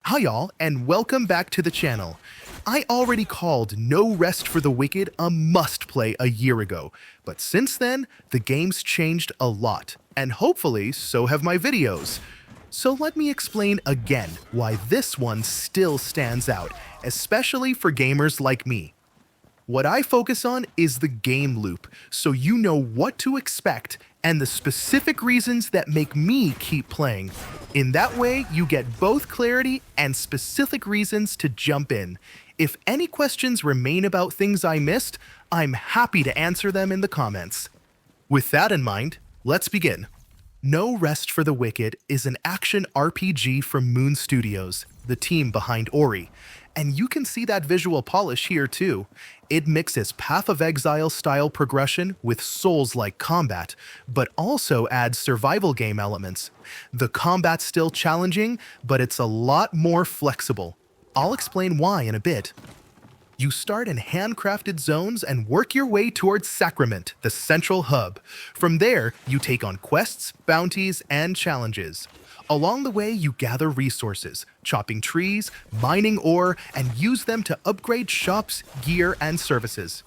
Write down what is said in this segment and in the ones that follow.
Hi y'all, and welcome back to the channel. I already called No Rest for the Wicked a must-play a year ago, but since then, the game's changed a lot, and hopefully so have my videos. So let me explain again why this one still stands out, especially for gamers like me. What I focus on is the game loop, so you know what to expect and the specific reasons that make me keep playing. In that way, you get both clarity and specific reasons to jump in. If any questions remain about things I missed, I'm happy to answer them in the comments. With that in mind, let's begin. No Rest for the Wicked is an action RPG from Moon Studios, the team behind Ori. And you can see that visual polish here too. It mixes Path of Exile style progression with Souls-like combat, but also adds survival game elements. The combat's still challenging, but it's a lot more flexible. I'll explain why in a bit. You start in handcrafted zones and work your way towards Sacra, the central hub. From there, you take on quests, bounties, and challenges. Along the way, you gather resources, chopping trees, mining ore, and use them to upgrade shops, gear, and services.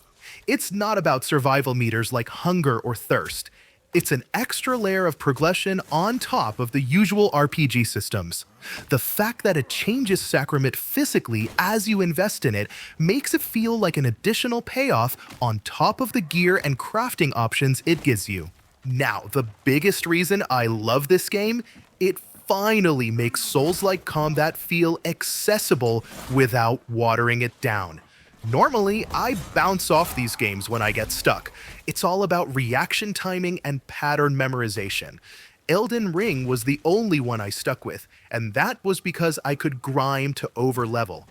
It's not about survival meters like hunger or thirst. It's an extra layer of progression on top of the usual RPG systems. The fact that it changes Sacrament physically as you invest in it makes it feel like an additional payoff on top of the gear and crafting options it gives you. Now, the biggest reason I love this game, it finally makes Souls-like combat feel accessible without watering it down. Normally, I bounce off these games when I get stuck. It's all about reaction timing and pattern memorization. Elden Ring was the only one I stuck with, and that was because I could grind to overlevel.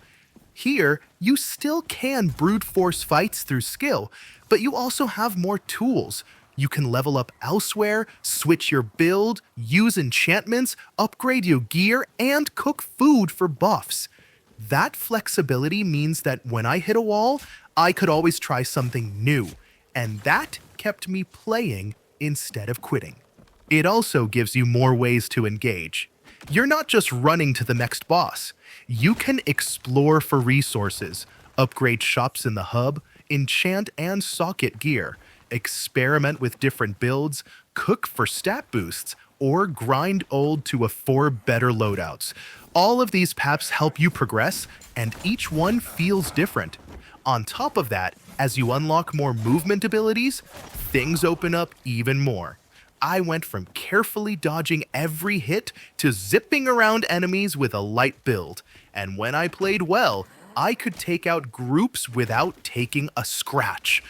Here, you still can brute force fights through skill, but you also have more tools. You can level up elsewhere, switch your build, use enchantments, upgrade your gear, and cook food for buffs. That flexibility means that when I hit a wall, I could always try something new, and that kept me playing instead of quitting. It also gives you more ways to engage. You're not just running to the next boss. You can explore for resources, upgrade shops in the hub, enchant and socket gear, experiment with different builds, cook for stat boosts, or grind old to afford better loadouts. All of these paths help you progress, and each one feels different. On top of that, as you unlock more movement abilities, things open up even more. I went from carefully dodging every hit to zipping around enemies with a light build, and when I played well, I could take out groups without taking a scratch.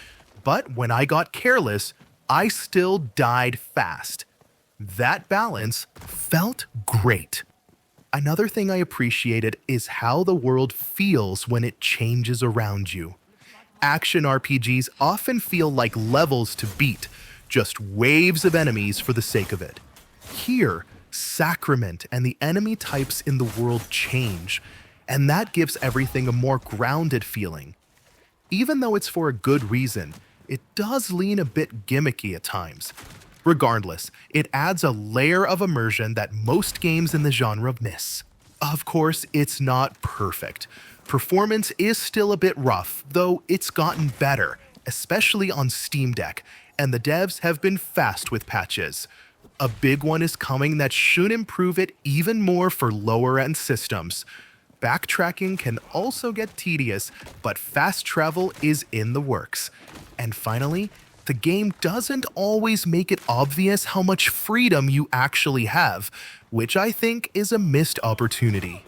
But when I got careless, I still died fast. That balance felt great. Another thing I appreciated is how the world feels when it changes around you. Action RPGs often feel like levels to beat, just waves of enemies for the sake of it. Here, Sacrament and the enemy types in the world change, and that gives everything a more grounded feeling. Even though it's for a good reason, it does lean a bit gimmicky at times. Regardless, it adds a layer of immersion that most games in the genre miss. Of course, it's not perfect. Performance is still a bit rough, though it's gotten better, especially on Steam Deck, and the devs have been fast with patches. A big one is coming that should improve it even more for lower-end systems. Backtracking can also get tedious, but fast travel is in the works. And finally, the game doesn't always make it obvious how much freedom you actually have, which I think is a missed opportunity.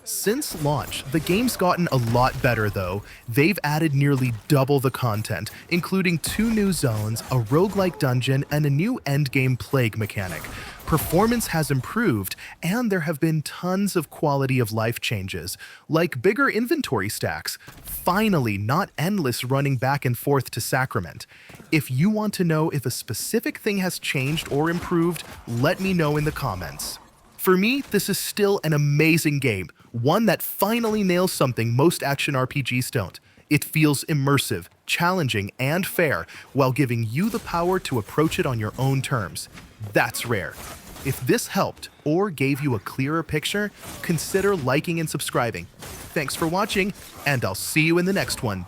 Since launch, the game's gotten a lot better though. They've added nearly double the content, including 2 new zones, a roguelike dungeon, and a new endgame plague mechanic. Performance has improved, and there have been tons of quality of life changes, like bigger inventory stacks, finally not endless running back and forth to Sacrament. If you want to know if a specific thing has changed or improved, let me know in the comments. For me, this is still an amazing game, one that finally nails something most action RPGs don't. It feels immersive, challenging, and fair, while giving you the power to approach it on your own terms. That's rare. If this helped or gave you a clearer picture, consider liking and subscribing. Thanks for watching, and I'll see you in the next one.